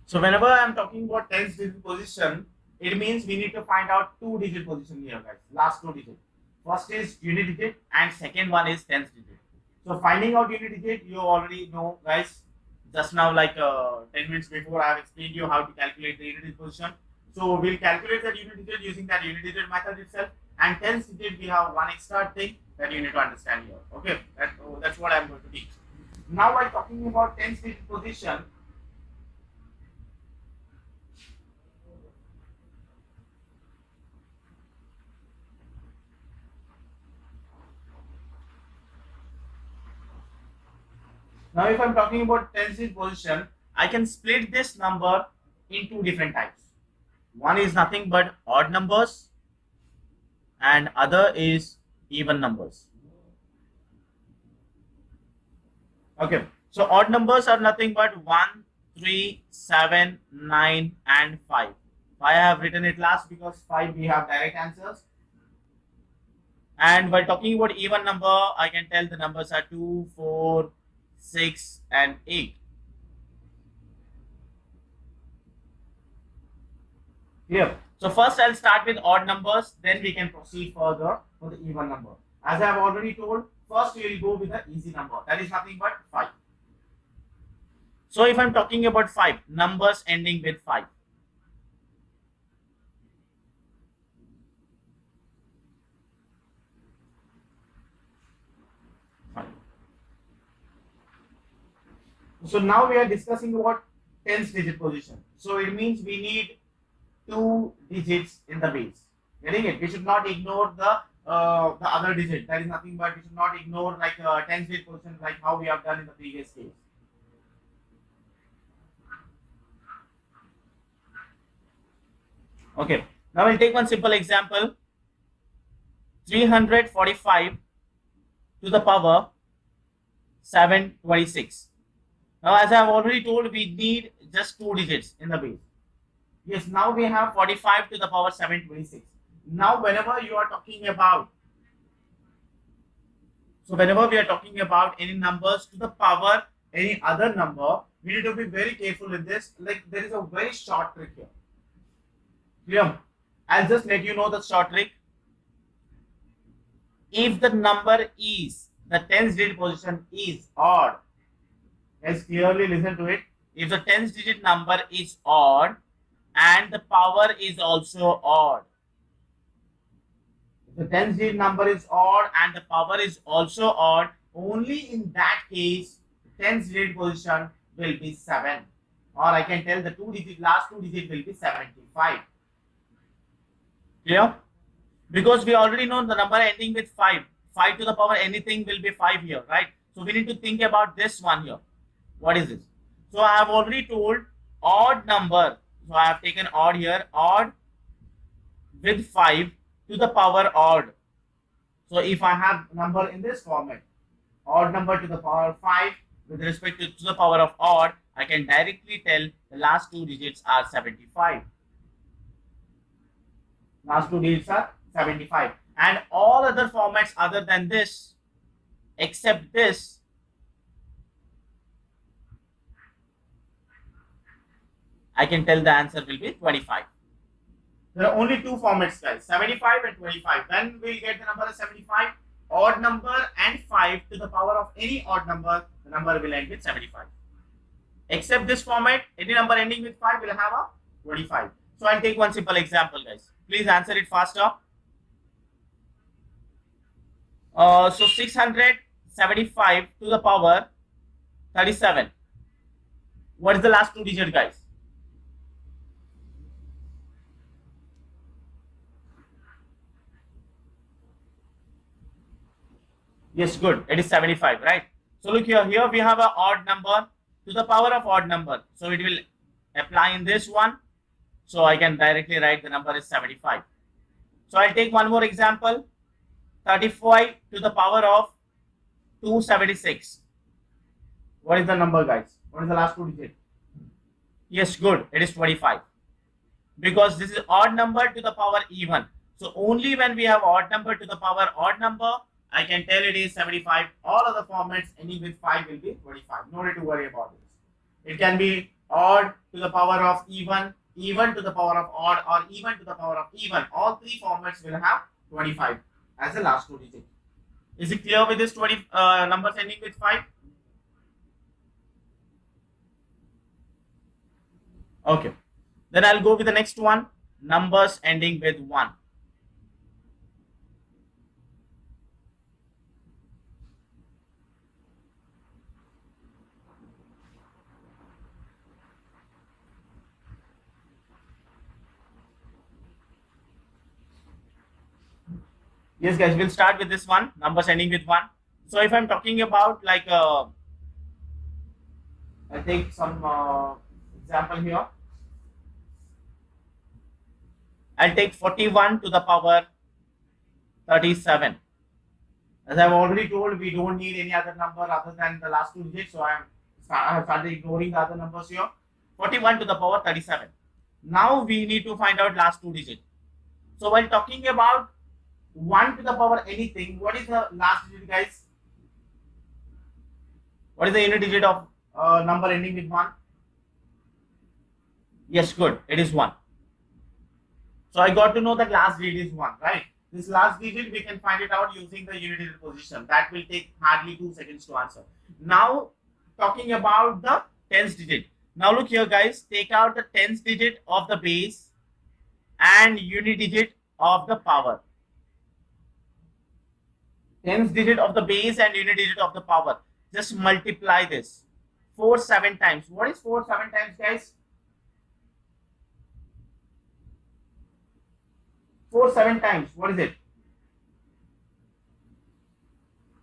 So whenever I'm talking about tens digit position, it means we need to find out two digit position here, guys. Last two digit. First is unit digit and second one is tens digit. So finding out unit digit, you already know, guys. Just now, like 10 minutes before, I have explained you how to calculate the unit digit position. So we'll calculate that unit digit using that unit digit method itself. And tens digit, we have one extra thing that you need to understand here. Okay, that's what I'm going to teach. Now, while talking about tens digit position, now, if I'm talking about tens digit position, I can split this number in two different types. One is nothing but odd numbers, and other is even numbers. Okay, so odd numbers are nothing but 1, 3, 7, 9, and 5. Why I have written it last? Because 5 we have direct answers. And while talking about even number, I can tell the numbers are 2, 4, 6, and 8. Clear? So first I'll start with odd numbers, then we can proceed further for the even number. As I have already told, first we will go with the easy number. That is nothing but 5. So if I'm talking about 5, numbers ending with 5. So now we are discussing about tens digit position. So it means we need two digits in the base. Getting it? We should not ignore the other digit. That is nothing but we should not ignore like tens digit position like how we have done in the previous case. Okay. Now we'll take one simple example. 345 to the power 726. Now, as I have already told, we need just two digits in the base. Yes, now we have 45 to the power 726. Now, whenever you are talking about, so whenever we are talking about any numbers to the power any other number, we need to be very careful with this. Like there is a very short trick here. Clear? I'll just let you know the short trick. If the number is the tens digit position is odd, let's clearly listen to it. If the tens digit number is odd and the power is also odd, if the tens digit number is odd and the power is also odd, only in that case, the tens digit position will be 7. Or I can tell the last two digit will be 75. Clear? Because we already know the number ending with 5. 5 to the power anything will be 5 here, right? So we need to think about this one here. What is this? So I have already told odd number. So I have taken odd here, odd with 5 to the power odd. So if I have number in this format, odd number to the power 5 with respect to the power of odd, I can directly tell the last two digits are 75. Last two digits are 75. And all other formats other than this, except this, I can tell the answer will be 25. There are only two formats, guys, 75 and 25. When we'll get the number of 75, odd number and 5 to the power of any odd number, the number will end with 75. Except this format, any number ending with 5 will have a 25. So I'll take one simple example, guys. Please answer it faster. So 675 to the power 37. What is the last two digit, guys? Yes, good. It is 75, right? So look here. Here we have an odd number to the power of odd number. So it will apply in this one. So I can directly write the number is 75. So I'll take one more example. 35 to the power of 276. What is the number, guys? What is the last two digit? Yes, good. It is 25. Because this is odd number to the power even. So only when we have odd number to the power odd number, I can tell it is 75. All other formats ending with 5 will be 25. No need to worry about this. It can be odd to the power of even, even to the power of odd, or even to the power of even. All three formats will have 25 as the last two digit. Is it clear with this 20 numbers ending with 5? Okay. Then I'll go with the next one. Numbers ending with 1. Yes, guys, we'll start with this one. Numbers ending with 1. So if I'm talking about like, I'll take some example here. I'll take 41 to the power 37. As I've already told, we don't need any other number other than the last two digits. So I have started ignoring the other numbers here. 41 to the power 37. Now we need to find out last two digits. So while talking about 1 to the power anything, what is the last digit, guys? What is the unit digit of number ending with 1? Yes, good. It is 1. So I got to know that last digit is 1, right? This last digit, we can find it out using the unit digit position. That will take hardly 2 seconds to answer. Now, talking about the tens digit. Now look here, guys. Take out the tens digit of the base and unit digit of the power. Tens digit of the base and unit digit of the power. Just multiply this. 4 7 times. What is 4 7 times, guys? 4 7 times. What is it?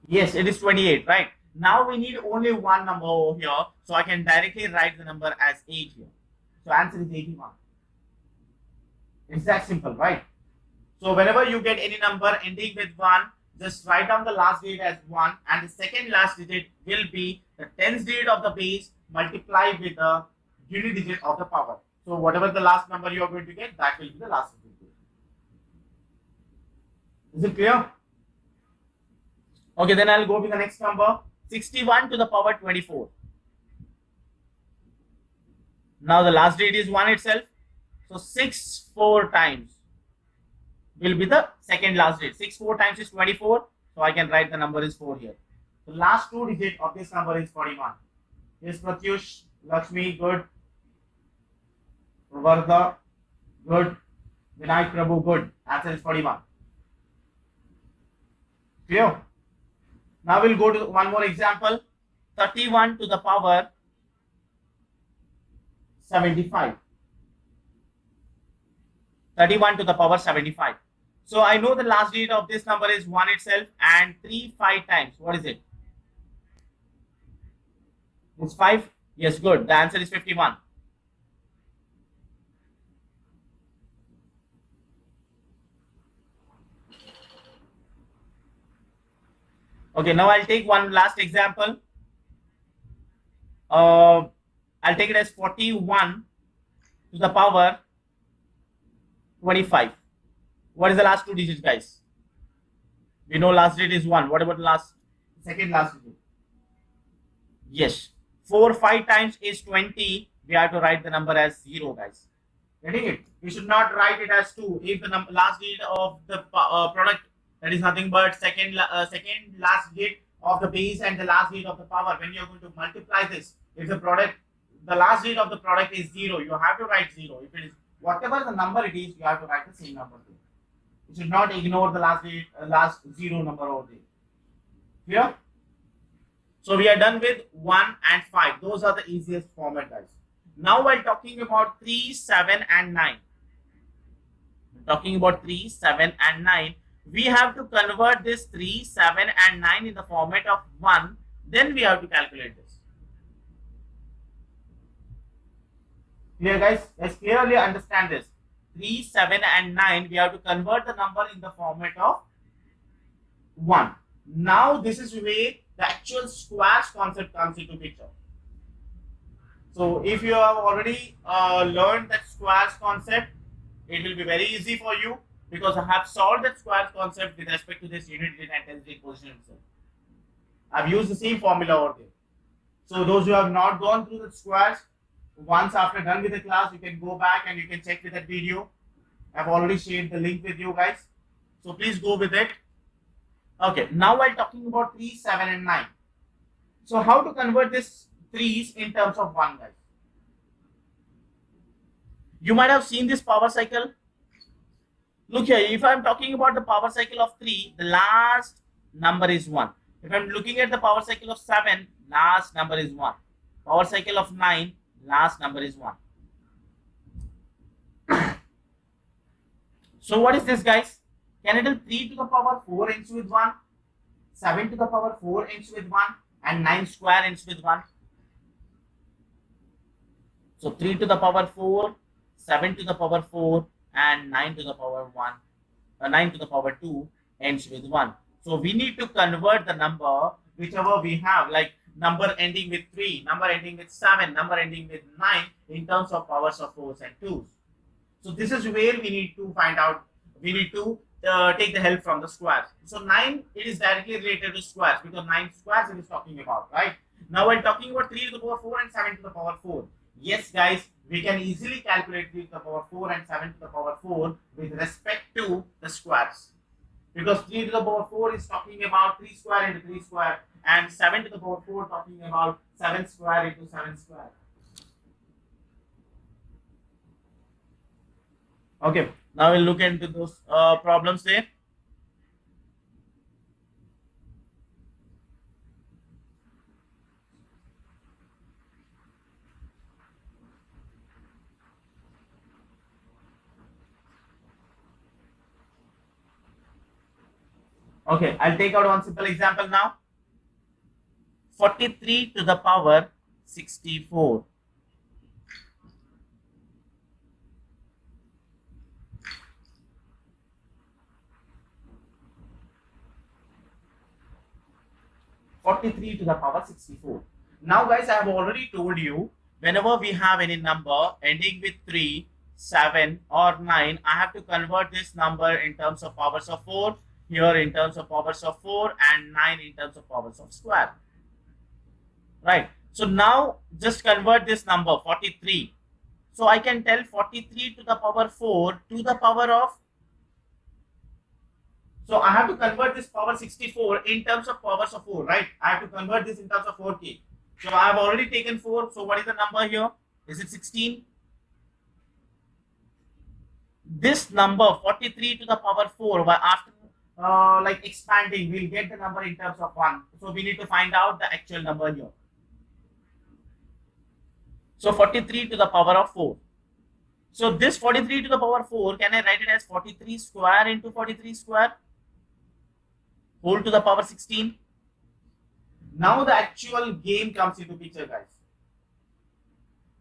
Yes, it is 28, right? Now we need only one number over here. So I can directly write the number as 8 here. So answer is 81. It's that simple, right? So whenever you get any number ending with 1, just write down the last digit as 1, and the second last digit will be the tens digit of the base multiplied with the unit digit of the power. So whatever the last number you are going to get, that will be the last digit. Is it clear? Okay, then I'll go with the next number. 61 to the power 24. Now the last digit is 1 itself. So 6 4 times will be the second last digit. 6 4 times is 24. So I can write the number is 4 here. The last two digit of this number is 41. Yes, Pratyush, Lakshmi, good. Vardha, good. Vinayak Prabhu, good. Answer is 41. Clear? Now we'll go to one more example. 31 to the power 75. 31 to the power 75. So I know the last digit of this number is 1 itself, and 3 5 times. What is it? It's 5. Yes, good. The answer is 51. Okay, now I'll take one last example. I'll take it as 41 to the power 25. What is the last two digits, guys? We know last digit is 1. What about the second last digit? Yes. 4 5 times is 20. We have to write the number as 0, guys. Getting it? We should not write it as 2. If the last digit of the product, that is nothing but second last digit of the base and the last digit of the power. When you are going to multiply this, if the last digit of the product is 0, you have to write 0. If it is whatever the number it is, you have to write the same number there. You should not ignore the last digit, last 0 number over there. Clear? So we are done with 1 and 5. Those are the easiest format, guys. Now while talking about 3, 7 and 9. Talking about 3, 7 and 9. We have to convert this 3, 7 and 9 in the format of 1. Then we have to calculate this. Clear, guys? Let's clearly understand this. 3, 7 and 9. We have to convert the number in the format of 1. Now this is where the actual squares concept comes into picture. So if you have already learned that squares concept, it will be very easy for you, because I have solved that squares concept with respect to this unit digit and tens digit position itself. I've used the same formula over there. So those who have not gone through the squares, once after done with the class, you can go back and you can check with that video. I've already shared the link with you guys. So please go with it. Okay, now while talking about 3, 7 and 9. So how to convert this 3's in terms of 1, guys? You might have seen this power cycle. Look here, if I'm talking about the power cycle of 3, the last number is 1. If I'm looking at the power cycle of 7, last number is 1. Power cycle of 9, last number is 1. So what is this, guys? Can I tell 3 to the power 4 ends with 1, 7 to the power 4 ends with 1, and 9 square ends with 1? So 3 to the power 4, 7 to the power 4, and 9 to the power 1, 9 to the power 2 ends with 1. So we need to convert the number, whichever we have, like number ending with 3, number ending with 7, number ending with 9, in terms of powers of 4s and 2s. So this is where we need to find out, we need to take the help from the squares. So 9, it is directly related to squares, because 9 squares it is talking about, right? Now while talking about 3 to the power 4 and 7 to the power 4, yes guys, we can easily calculate 3 to the power 4 and 7 to the power 4 with respect to the squares. Because 3 to the power 4 is talking about 3 square into 3 square, and 7 to the power 4 talking about 7 square into 7 square. Okay, now we'll look into those problems there. Okay, I'll take out one simple example now. 43 to the power 64. To the power 64. Now guys, I have already told you, whenever we have any number ending with 3, 7 or 9, I have to convert this number in terms of powers of 4, here in terms of powers of 4, and 9 in terms of powers of square. Right. So now just convert this number 43. So I can tell 43 to the power 4 to the power of, so I have to convert this power 64 in terms of powers of 4, right? I have to convert this in terms of 4k. So I have already taken 4. So what is the number here? Is it 16? This number 43 to the power 4, but after like expanding, we'll get the number in terms of 1. So we need to find out the actual number here. So 43 to the power of 4. So this 43 to the power 4, can I write it as 43 square into 43 square whole to the power 16? Now the actual game comes into picture, guys.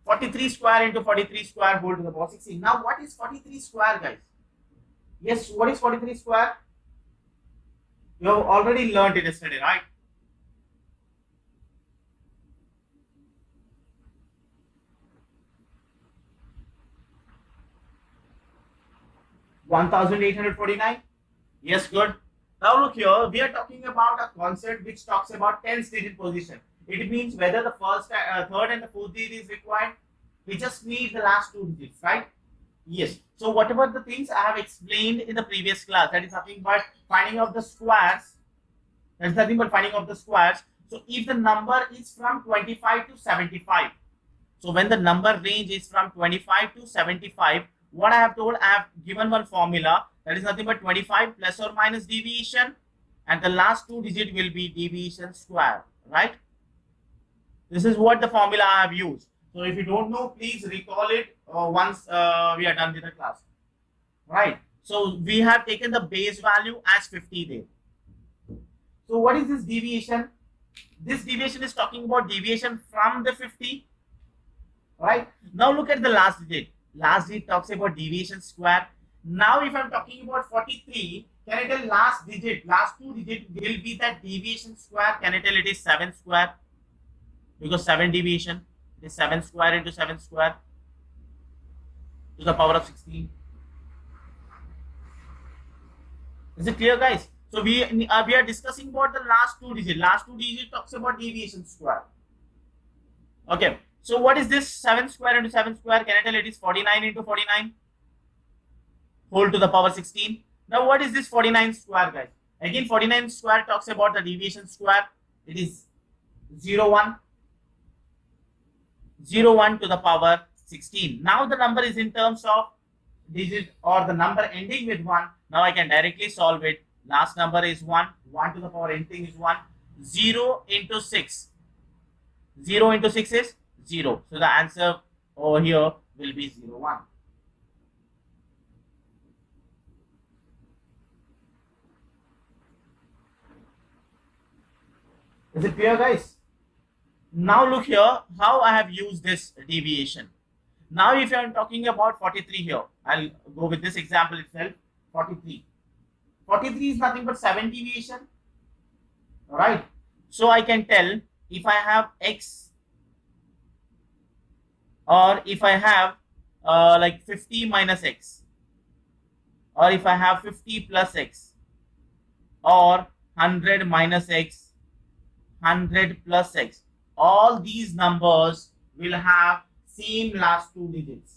43 square into 43 square whole to the power 16. Now what is 43 square, guys? Yes, what is 43 square? You have already learned it yesterday, right? $1,849. Yes, good. Now look here, we are talking about a concept which talks about tens digit position. It means whether the first, third and the fourth digit is required, we just need the last 2 digits, right? Yes. So whatever the things I have explained in the previous class, that is nothing but finding out the squares. That is nothing but finding out the squares. So if the number is from 25 to 75, so when the number range is from 25 to 75, what I have told, I have given one formula, that is nothing but 25 plus or minus deviation, and the last 2 digit will be deviation square, right? This is what the formula I have used. So if you don't know, please recall it once we are done with the class, right? So we have taken the base value as 50 there. So what is this deviation? This deviation is talking about deviation from the 50, right? Now look at the last digit. Last digit talks about deviation square. Now if I'm talking about 43, can I tell last digit, last 2 digit will be that deviation square? Can I tell it is 7 square? Because 7 deviation, it is 7 square into 7 square to the power of 16. Is it clear, guys? So we are discussing about the last 2 digit. Last 2 digit talks about deviation square. Okay. So what is this 7 square into 7 square? Can I tell it is 49 into 49 whole to the power 16. Now what is this 49 square, guys? Again, 49 square talks about the deviation square. It is 0, 1. 0, 1 to the power 16. Now the number is in terms of digit or the number ending with 1. Now I can directly solve it. Last number is 1. 1 to the power anything is 1. 0 into 6. 0 into 6 is 0. So the answer over here will be 0, 1. Is it clear, guys? Now look here how I have used this deviation. Now if I am talking about 43 here, I'll go with this example itself. 43. 43 is nothing but 7 deviation. Alright. So I can tell if I have x or if I have like 50 minus x, or if I have 50 plus x, or 100 minus x, 100 plus x. All these numbers will have same last two digits.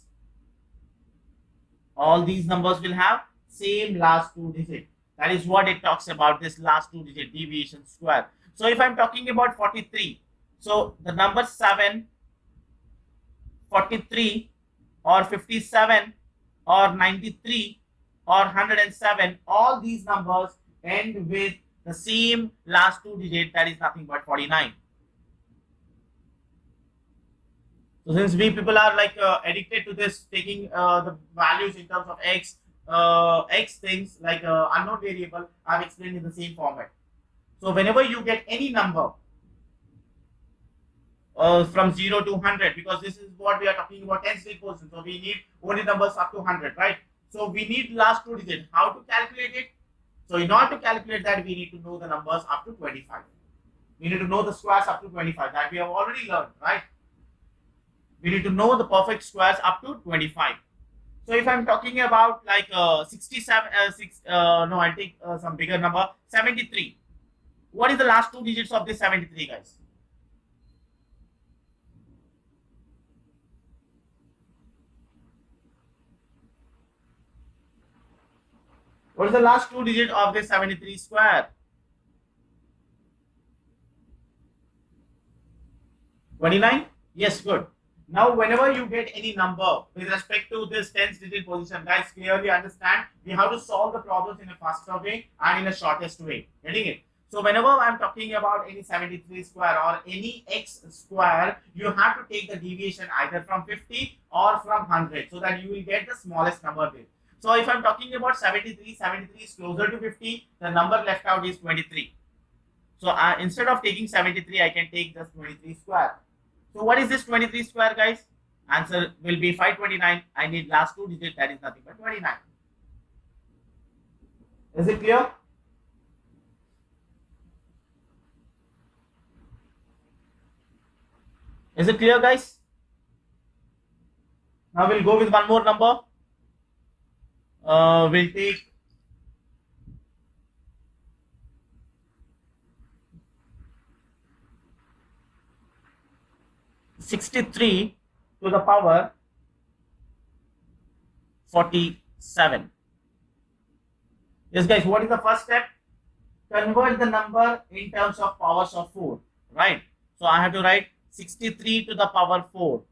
All these numbers will have same last two digits. That is what it talks about, this last two digit deviation square. So if I'm talking about 43, so the number 7, 43 or 57 or 93 or 107, all these numbers end with the same last two digit, that is nothing but 49. So since we people are like addicted to this, taking the values in terms of x things like unknown variable, I've explained in the same format. So whenever you get any number from 0 to 100, because this is what we are talking about, tens digit position, so we need only numbers up to 100, right? So we need last two digits. How to calculate it? So in order to calculate that, we need to know the numbers up to 25. We need to know the squares up to 25. That we have already learned, right? We need to know the perfect squares up to 25. So if I'm talking about like 67, no, I'll take some bigger number, 73. What is the last two digits of this 73, guys? What is the last two digit of this 73 square? 29? Yes, good. Now, whenever you get any number with respect to this tens digit position, guys, clearly understand we have to solve the problems in a faster way and in a shortest way. Getting it? So, whenever I'm talking about any 73 square or any x square, you have to take the deviation either from 50 or from 100 so that you will get the smallest number there. So, if I'm talking about 73, 73 is closer to 50, the number left out is 23. So, instead of taking 73, I can take just 23 square. So what is this 23 square, guys? Answer will be 529. I need last two digits, that is nothing but 29. Is it clear? Is it clear, guys? Now we'll go with one more number. We'll take 63 to the power 47. Yes, guys, what is the first step? Convert the number in terms of powers of 4, right? So I have to write 63 to the power 4.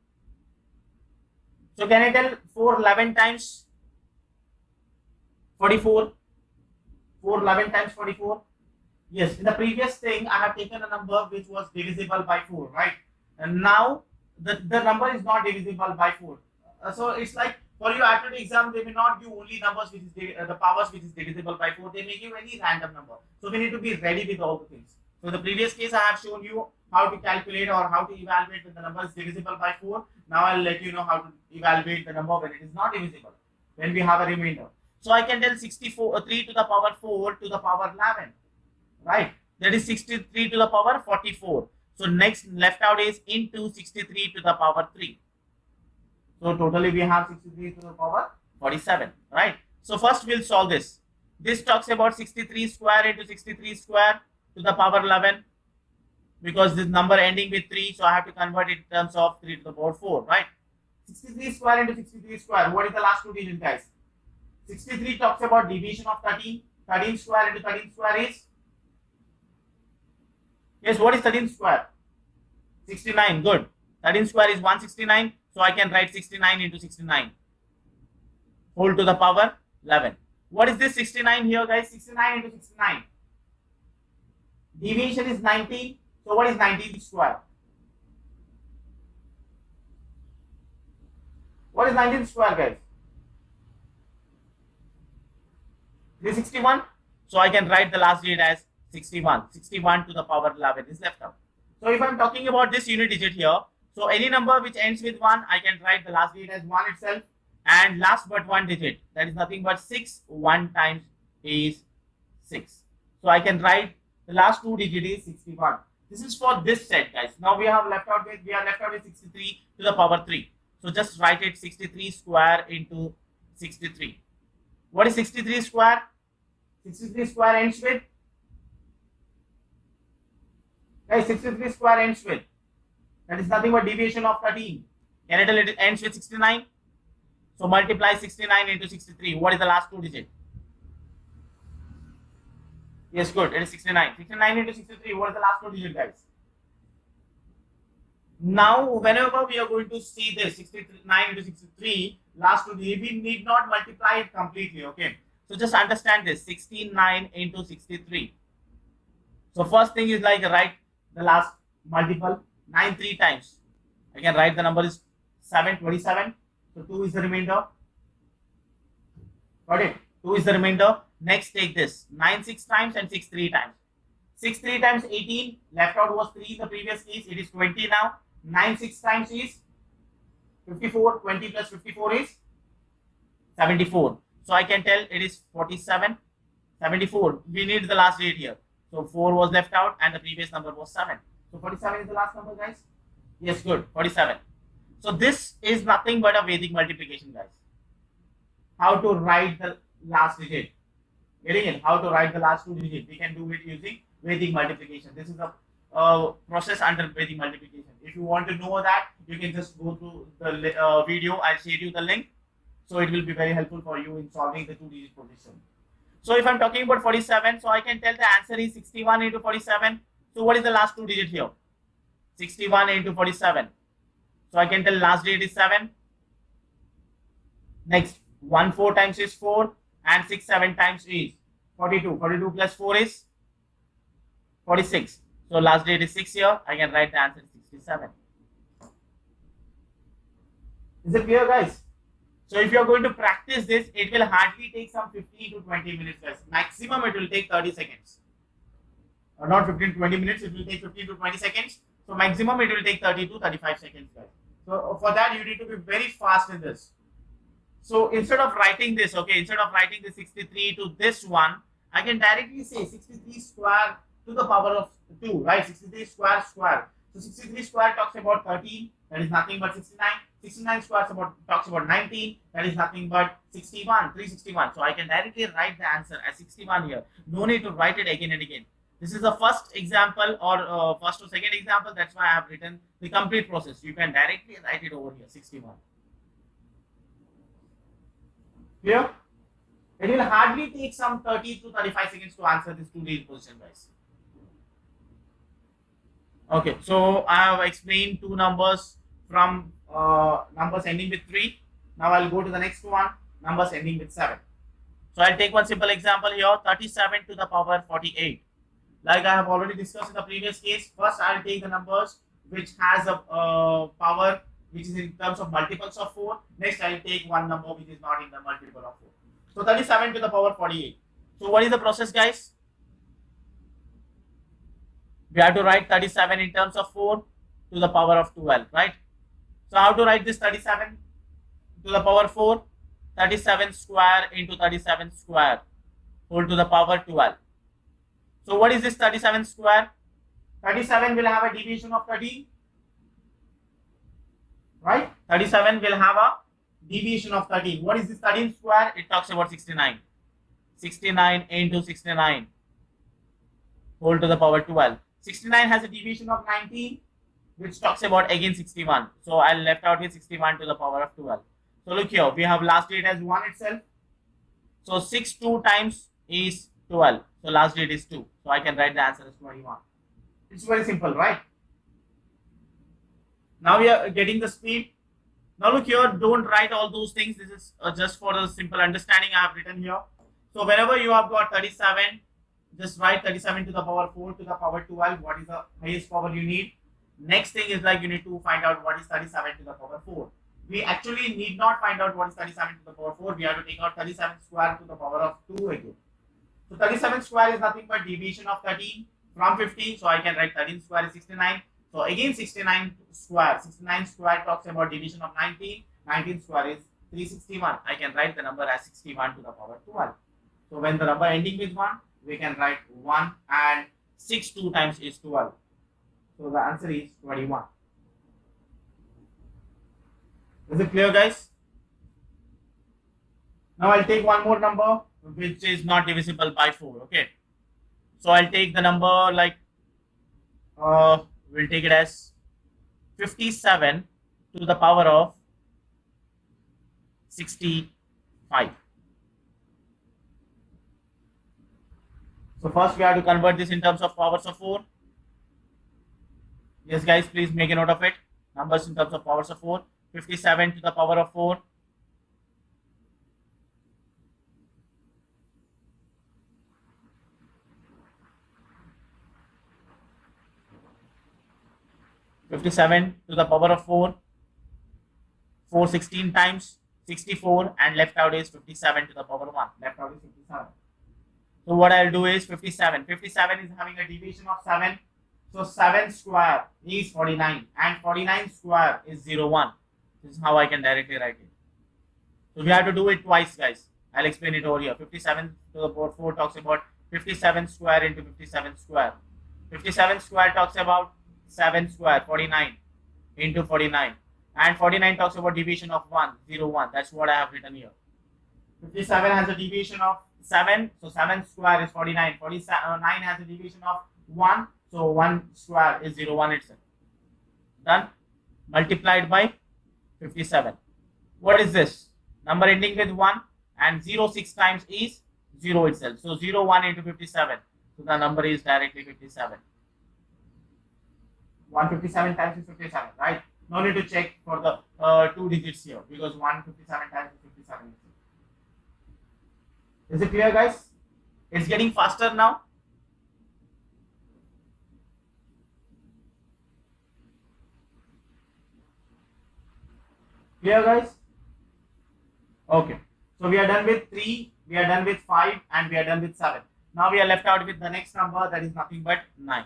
So can I tell 4 11 times 44? 4 11 times 44? Yes, in the previous thing, I have taken a number which was divisible by 4, right? And now the number is not divisible by 4. So it's like for your aptitude exam, they may not give only numbers which is the powers which is divisible by 4. They may give any random number. So we need to be ready with all the things. So in the previous case, I have shown you how to calculate or how to evaluate when the number is divisible by 4. Now I'll let you know how to evaluate the number when it is not divisible, when we have a remainder. So I can tell 3 to the power 4 to the power 11, right? That is 63 to the power 44. So next left out is into 63 to the power 3. So totally we have 63 to the power 47, right? So first we'll solve this. This talks about 63 square into 63 square to the power 11. because this number ending with 3, so I have to convert it in terms of 3 to the power 4, right? 63 square into 63 square. What is the last two digits, guys? 63 talks about division of 13. 13 square into 13 square is? Yes, what is 13 square? 69, good. 13 square is 169, so I can write 69 into 69. Whole to the power 11. What is this 69 here, guys? 69 into 69. Deviation is 19, so what is 19 square? What is 19 square, guys? 361. So I can write the last digit as 61. 61 to the power 11 is left out. So if I'm talking about this unit digit here, so any number which ends with 1, I can write the last digit as 1 itself. And last but one digit, that is nothing but 6. 1 times is 6. So I can write the last two digits is 61. This is for this set, guys. Now we are left out with 63 to the power 3. So just write it 63 square into 63. What is 63 square? 63 square ends with? Guys, 63 square ends with? That is nothing but deviation of 13. Can I tell it ends with 69? So multiply 69 into 63. What is the last two digits? Yes, good. It is 69. 69 into 63. What is the last two digits, guys? Now, whenever we are going to see this 69 into 63, last two digits, we need not multiply it completely. Okay. So just understand this. 69 into 63. So first thing is like write the last multiple. 9 3 times. I can write the number is 727. So 2 is the remainder. Got it? 2 is the remainder. Next, take this 9 6 times and 6 3 times. 6 3 times 18. Left out was 3 in the previous case. It is 20 now. 9 6 times is 54. 20 plus 54 is 74. So I can tell it is 47. 74. We need the last digit here. So 4 was left out and the previous number was 7. So 47 is the last number, guys. Yes, good. 47. So this is nothing but a Vedic multiplication, guys. How to write the last digit. Getting it? How to write the last two digits. We can do it using Vedic multiplication. This is a process under Vedic multiplication. If you want to know that, you can just go to the video. I'll share you the link. So it will be very helpful for you in solving the two-digit position. So if I'm talking about 47, so I can tell the answer is 61 into 47. So what is the last two digit here? 61 into 47. So I can tell last digit is 7. Next, 1 4 times is 4 and 6 7 times is 42. 42 plus 4 is 46. So last digit is 6 here. I can write the answer 67. Is it clear, guys? So if you are going to practice this, it will hardly take some 15 to 20 minutes, guys. Maximum it will take 30 seconds. Or not 15 to 20 minutes, it will take 15 to 20 seconds. So maximum it will take 30 to 35 seconds, guys. So for that, you need to be very fast in this. So instead of writing this, okay, instead of writing the 63 to this one, I can directly say 63 square to the power of 2, right? 63 square square. So 63 square talks about 13, that is nothing but 69. 69 square talks about 19, that is nothing but 61, 361. So I can directly write the answer as 61 here. No need to write it again and again. This is the first example or first or second example. That's why I have written the complete process. You can directly write it over here, 61. Clear? It will hardly take some 30 to 35 seconds to answer this two-digit position, guys. Okay, so I have explained two numbers from numbers ending with 3. Now I'll go to the next one, numbers ending with 7. So I'll take one simple example here, 37 to the power 48. Like I have already discussed in the previous case, first I'll take the numbers which has a power which is in terms of multiples of 4. Next I'll take one number which is not in the multiple of 4. So 37 to the power 48. So what is the process, guys? We have to write 37 in terms of 4 to the power of 12, right? So how to write this 37 to the power 4? 37 square into 37 square whole to the power 12. So what is this 37 square? 37 will have a deviation of 13. Right? 37 will have a deviation of 13. What is this 13 square? It talks about 69. 69 into 69 whole to the power 12. 69 has a deviation of 19, which talks about again 61. So I'll left out with 61 to the power of 12. So look here, we have last date as 1 itself. So 6 2 times is 12. So last date is 2. So I can write the answer as 21. It's very simple, right? Now we are getting the speed. Now look here, don't write all those things. This is just for the simple understanding I have written here. So whenever you have got 37, just write 37 to the power 4 to the power 12. What is the highest power you need? Next thing is like you need to find out what is 37 to the power 4. We actually need not find out what is 37 to the power 4. We have to take out 37 square to the power of 2 again. So 37 square is nothing but deviation of 13 from 15. So I can write 13 square is 69. So again 69 square. 69 square talks about division of 19. 19 square is 361. I can write the number as 61 to the power 12. So when the number ending with 1, we can write 1 and 6 2 times is 12. So the answer is 21. Is it clear, guys? Now I'll take one more number which is not divisible by 4. Okay. So I'll take the number like we'll take it as 57 to the power of 65. So first we have to convert this in terms of powers of 4. Yes, guys, please make a note of it. Numbers in terms of powers of 4. 57 to the power of 4. (57) to the power of 4. 4 16 times 64, and left out is 57 to the power 1. Left out is 57. So what I'll do is 57. 57 is having a deviation of 7. So 7 square is 49 and 49 square is 01. This is how I can directly write it. So we have to do it twice, guys. I'll explain it over here. 57 to the power 4 talks about 57 square into 57 square. 57 square talks about 7 square, 49 into 49. And 49 talks about deviation of 1, 01. That's what I have written here. 57 has a deviation of 7. So 7 square is 49. 49 has a deviation of 1. So 1 square is 01 itself. Done. Multiplied by 57. What is this? Number ending with 1 and 06 times is 0 itself. So 01 into 57. So the number is directly 57. 157 times is 57, right? No need to check for the 2 digits here because 157 times is 57. Is it clear, guys? It's getting faster now. Clear, guys? Okay. So we are done with 3, we are done with 5, and we are done with 7. Now we are left out with the next number, that is nothing but 9.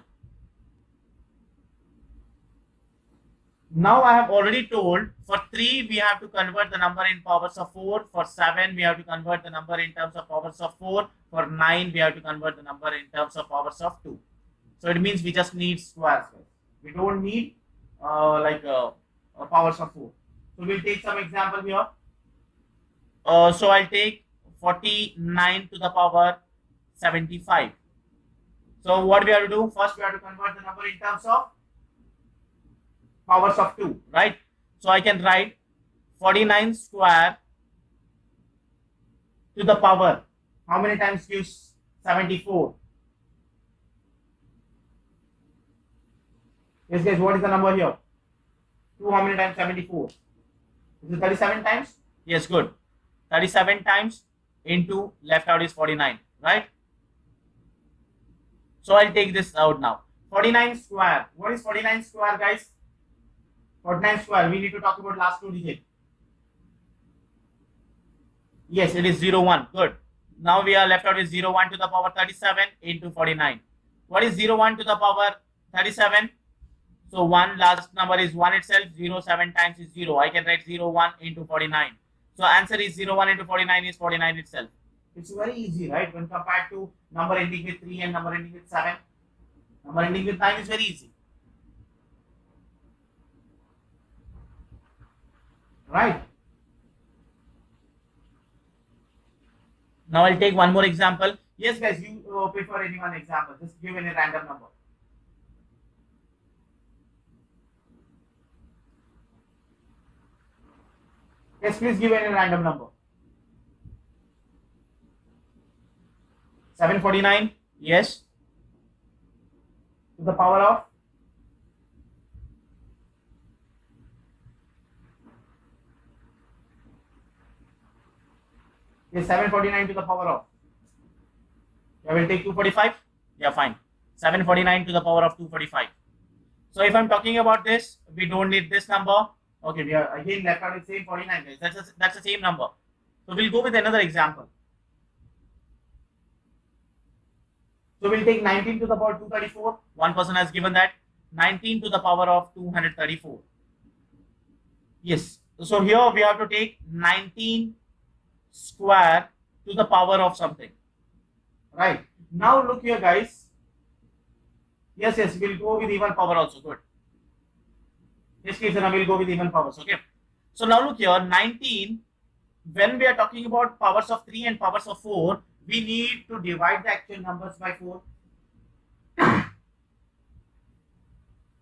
Now I have already told for 3 we have to convert the number in powers of 4. For 7 we have to convert the number in terms of powers of 4. For 9 we have to convert the number in terms of powers of 2. So it means we just need squares. We don't need powers of 4. So we'll take some example here. So I'll take 49 to the power 75. So what we have to do? First we have to convert the number in terms of powers of 2, right? So I can write 49 square to the power. How many times gives 74? Yes, guys, what is the number here? 2 how many times 74? Is it 37 times? Yes, good. 37 times into left out is 49, right? So I'll take this out now. 49 square. What is 49 square, guys? 49 square. We need to talk about last 2 digits. Yes, it is 01. Good. Now we are left out with 01 to the power 37 into 49. What is 01 to the power 37? So 1 last number is 1 itself. 07 times is 0. I can write 01 into 49. So answer is 01 into 49 is 49 itself. It's very easy, right? When compared to number ending with 3 and number ending with 7. Number ending with 9 is very easy. Right? Now I'll take one more example. Yes, guys, you prefer any one example. Just give any random number. Yes, please give any random number. 749. Yes. To the power of. Yes, 749 to the power of. I will take 245. Yeah, fine. 749 to the power of 245. So if I'm talking about this, we don't need this number. Okay, we are again left out with same 49 guys. That's the same number. So we'll go with another example. So we'll take 19 to the power 234. One person has given that. 19 to the power of 234. Yes. So here we have to take 19 square to the power of something. Right. Now look here guys. Yes, we'll go with even power also. Good. Yes, Kirtana, we'll go with even powers. Okay. So now look here, 19. When we are talking about powers of 3 and powers of 4, we need to divide the actual numbers by 4.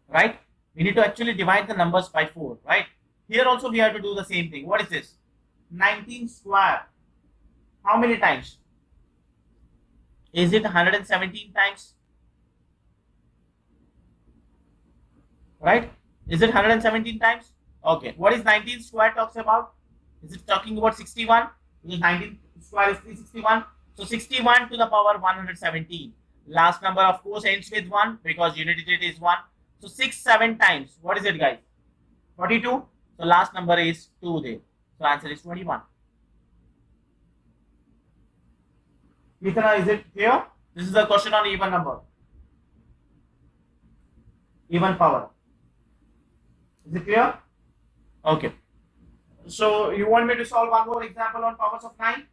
Right? We need to actually divide the numbers by 4. Right? Here also we have to do the same thing. What is this? 19 square. How many times? Is it 117 times? Right? Is it 117 times? Okay. What is 19 square talks about? Is it talking about 61? Because 19 square is 361. So 61 to the power 117. Last number of course ends with 1 because unit digit is 1. So 6, 7 times. What is it guys? 42. So last number is 2 there. So answer is 21. Mithana, is it clear? This is a question on even number. Even power. Is it clear? Okay. So you want me to solve one more example on powers of 9?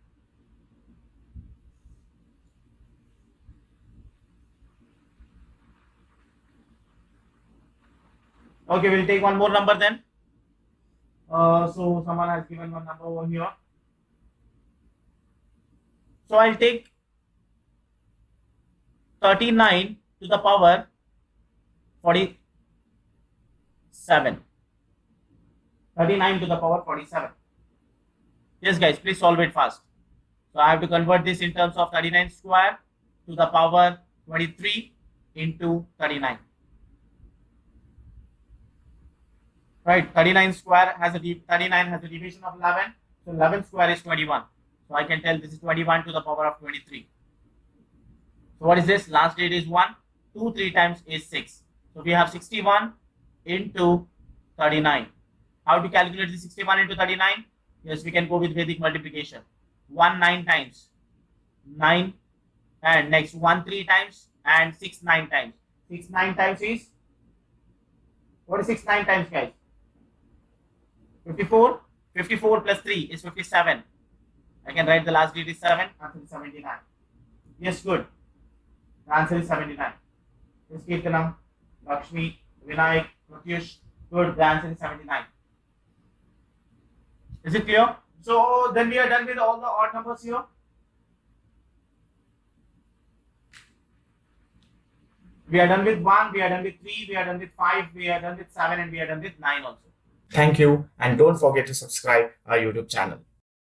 Okay, we'll take one more number then. So someone has given one number over here. So I'll take 39 to the power 47. 39 to the power 47. Yes guys, please solve it fast. So I have to convert this in terms of 39 square to the power 23 into 39. Right, 39 square has a 39 has a division of 11. So 11 square is 21. So I can tell this is 21 to the power of 23. So what is this? Last digit is 1. 2 3 times is 6. So we have 61 into 39. How to calculate the 61 into 39? Yes, we can go with Vedic multiplication. 1 9 times. 9 and next 1 3 times and 6 9 times. 6 9 times is, what is 6 9 times guys? 54. 54 plus 3 is 57. I can write the last digit is 7. Answer is 79. Yes, good. The answer is 79. Yes, Kirtanam, Lakshmi, Vinayak, Pratyush. Good. The answer is 79. Is it clear? So then we are done with all the odd numbers here. We are done with 1, we are done with 3, we are done with 5, we are done with 7, and we are done with 9 also. Thank you, and don't forget to subscribe our YouTube channel.